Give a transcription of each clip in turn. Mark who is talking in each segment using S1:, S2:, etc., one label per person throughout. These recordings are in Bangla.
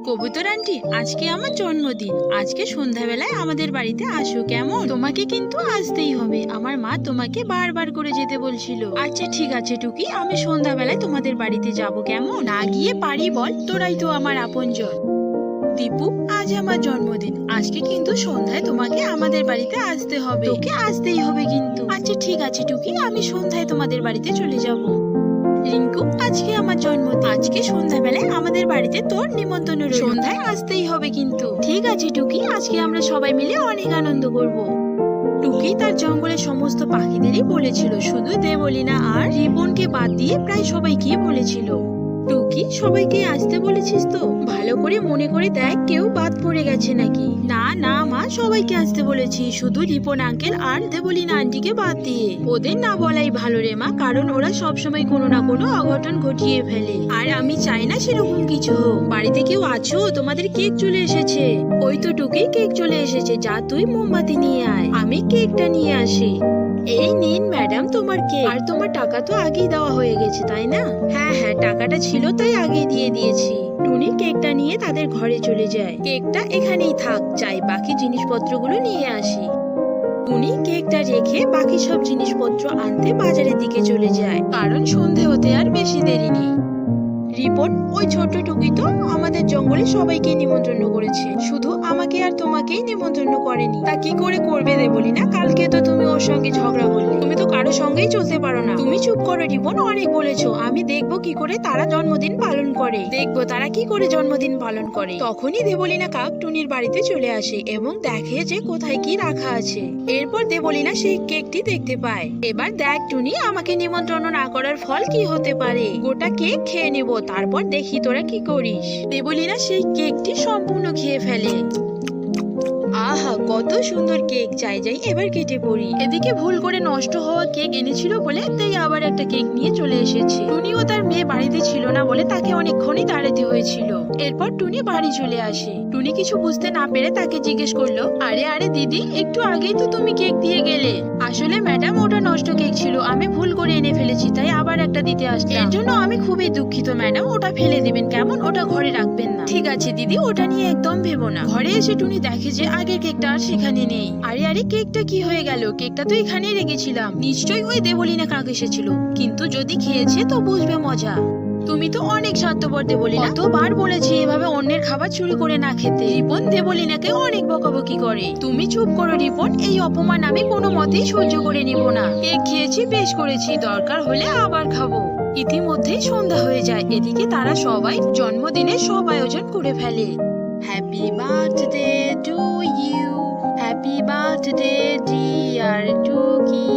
S1: কবুতর আন্টি, আজকে আমার জন্মদিন। আজকে সন্ধ্যাবেলায় আমাদের বাড়িতে আসো কেমন? তোমাকে কিন্তু আসতেই হবে, আমার মা তোমাকে বারবার করে যেতে বলছিল। আচ্ছা ঠিক আছে টুকি, আমি সন্ধ্যাবেলায় তোমাদের বাড়িতে যাব কেমন? না গিয়ে পারি বল, তোরাই তো আমার আপনজন। দীপু, আজ আমার জন্মদিন, আজকে কিন্তু সন্ধ্যায় তোমাকে আমাদের বাড়িতে আসতে হবে। তোকে আসতেই হবে কিন্তু। আচ্ছা ঠিক আছে টুকি, আমি সন্ধ্যায় তোমাদের বাড়িতে চলে যাব। রিঙ্কু, আজকে আমার জন্মদিন, আজকে সন্ধ্যাবেলায় আমাদের বাড়িতে তোর নিমন্ত্রণ রইল। সন্ধ্যায় আসতেই হবে কিন্তু। ঠিক আছে টুকি, আজকে আমরা সবাই মিলে অনেক আনন্দ করব। টুকি তার জঙ্গলের সমস্ত পাখিদেরই বলেছিল, শুধু দেবলিনা আর রিবনকে বাদ দিয়ে প্রায় সবাইকে বলেছিল। টুকি, সবাইকে আসতে বলেছিস তো? ভালো করে মনে করে দেখ, কেউ বাদ পড়ে গেছে নাকি। না না মা, সবাইকে আসতে বলেছি, শুধু রিপন আঙ্কেল আর দেবলিনা আন্টিকে বাদ দিয়ে। ওদের না বলাই ভালো রে মা, কারণ ওরা সবসময় কোনো না কোনো অঘটন ঘটিয়ে ফেলে, আর আমি চাই না সেরকম কিছু হোক। বাড়িতে কেউ আছো? তোমাদের কেক চলে এসেছে। ওই তো টুকি, কেক চলে এসেছে, যা তুই মোমবাতি নিয়ে আয়, আমি কেকটা নিয়ে আসি। এই নিন ম্যাডাম তোমার কেক। আর তোমার টাকা তো আগেই দেওয়া হয়ে গেছে তাই না? হ্যাঁ হ্যাঁ, টাকাটা ছিল তাই আগেই দিয়ে দিয়েছি। টুনি কেকটা নিয়ে তাদের ঘরে চলে যায়। কেকটা এখানেই থাক, যাই বাকি জিনিসপত্রগুলো নিয়ে আসি। টুনি কেকটা রেখে বাকি সব জিনিসপত্র আনতে বাজারের দিকে চলে যায়, কারণ সন্ধে হতে আর বেশি দেরি নেই। রিপন, ওই ছোট্ট টুকি তো আমাদের জঙ্গলে সবাইকে নিমন্ত্রণ করেছে, শুধু আমাকে আর তোমাকেই নিমন্ত্রণ করেনি। তা কি করে করবে দেবলিনা? কালকে তো তুমি ওর সঙ্গে ঝগড়া করলে, তুমি তো কারো সঙ্গেই চলতে পারো না। তুমি চুপ করো রিপন, অনেক বলেছো। আমি দেখবো কি করে তারা জন্মদিন পালন করে, দেখবো তারা কি করে জন্মদিন পালন করে। তখনই দেবলিনা কাক টুনির বাড়িতে চলে আসে এবং দেখে যে কোথায় কি রাখা আছে। এরপর দেবলিনা সেই কেকটি দেখতে পায়। এবার দেখ টুনি, আমাকে নিমন্ত্রণ না করার ফল কি হতে পারে। গোটা কেক খেয়ে নেব, তারপর দেখি তোরা কি করিস। দেবলিনা সেই কেকটি সম্পূর্ণ খেয়ে ফেলে। আহা, কত সুন্দর কেক, চাই যাই এবার কেটে পড়ি। এদিকে ভুল করে নষ্ট হওয়া কেক এনেছিল বলে তাই আবার একটা কেক নিয়ে চলে এসেছে। টুনি ও তার মেয়ে বাড়িতে ছিল না বলে তাকে অনেকক্ষণই দাঁড়াতে হয়েছিল। এরপর টুনি বাড়ি চলে আসে। টুনি কিছু বুঝতে না পেরে তাকে জিজ্ঞেস করলো, আরে আরে দিদি, একটু আগেই তো তুমি কেক দিয়ে গেলে। আসলে ম্যাডাম, ওটা নষ্ট কেক ছিল, আমি ভুল করে এনে ফেলেছি, তাই আবার একটা দিতে আসলাম। এর জন্য আমি খুবই দুঃখিত ম্যাডাম, ওটা ফেলে দিবেন কেমন, ওটা ঘরে রাখবেন না। ঠিক আছে দিদি, ওটা নিয়ে একদম ভেবো না। ঘরে এসে টুনি দেখে যে আগের কেকটা আর সেখানে নেই। আরে আরে, কেকটা কি হয়ে গেল? কেকটা তো এখানেই রেখেছিলাম। নিশ্চয়ই ওই দেবলিনা কাক এসেছিল, কিন্তু যদি খেয়েছে তো বুঝবে মজা। তুমি তো অনেক স্বার্থপর দেবলিনা, কতবার বলেছি এভাবে অন্যের খাবার চুরি করে না খেতে। রিপন দেবলিনাকে অনেক বকাবকি করে। তুমি চুপ করো রিপন, এই অপমান আমি কোনো মতেই সহ্য করে নিব না। কেক খেয়েছি, বেশ করেছি, দরকার হলে আবার খাবো। ইতিমধ্যেই সন্ধ্যা হয়ে যায়। এদিকে তারা সবাই জন্মদিনের সব আয়োজন করে ফেলে। Happy birthday to you, happy birthday dear Tuki.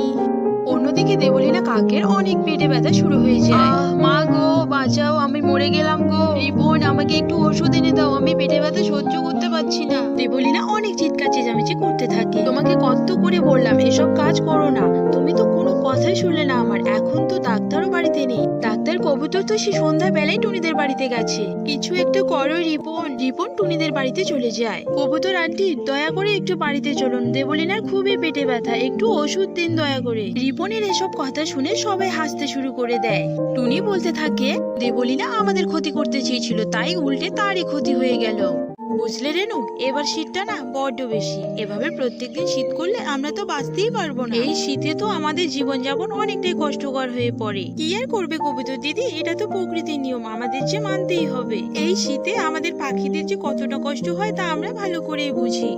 S1: অন্যদিকে দেবলিনা কাকের অনেক পেটে ব্যথা শুরু হয়ে যায়। মা গো, বাঁচাও, আমি মরে গেলাম গো। রিপন, আমাকে একটু ওষুধ এনে দাও, আমি পেটে ব্যথা সহ্য করতে পারছি না। দেবলিনা অনেক চিৎকার চেঁচামেচি করতে থাকে। তোমাকে কত করে বললাম এসব কাজ করো না, তুমি তো কোনো কথাই শুনলে না আমার। এখন তো ডাক্তারও বাড়িতে নেই, ডাক্তার কবুতর তো সে সন্ধ্যা বেলায় টুনিদের বাড়িতে গেছে। কিছু একটা করো রিপন। রিপন টুনিদের বাড়িতে চলে যায়। কবুতর আন্টি, দয়া করে একটু বাড়িতে চলুন, দেবলিনার খুবই পেটে ব্যথা, একটু ওষুধ দিন দয়া করে। রিপনের এসব কথা শুনে সবাই হাসতে শুরু করে দেয়। টুনি বলতে থাকে, দেবলিনা আমাদের ক্ষতি করতে চেয়েছিল, তাই উল্টে তারই ক্ষতি হয়ে গেল। বুঝলে রেনু, এবার শীতটা না বড্ড বেশি। এভাবে প্রত্যেকদিন শীত করলে আমরা তো বাঁচতেই পারবো না। এই শীতে তো আমাদের জীবনযাপন অনেকটাই কষ্টকর হয়ে পড়ে। কি আর করবে কবিতা দিদি, এটা তো প্রকৃতির নিয়ম, আমাদের যে মানতেই হবে। এই শীতে আমাদের পাখিদের যে কতটা কষ্ট হয় তা আমরা ভালো করেই বুঝি।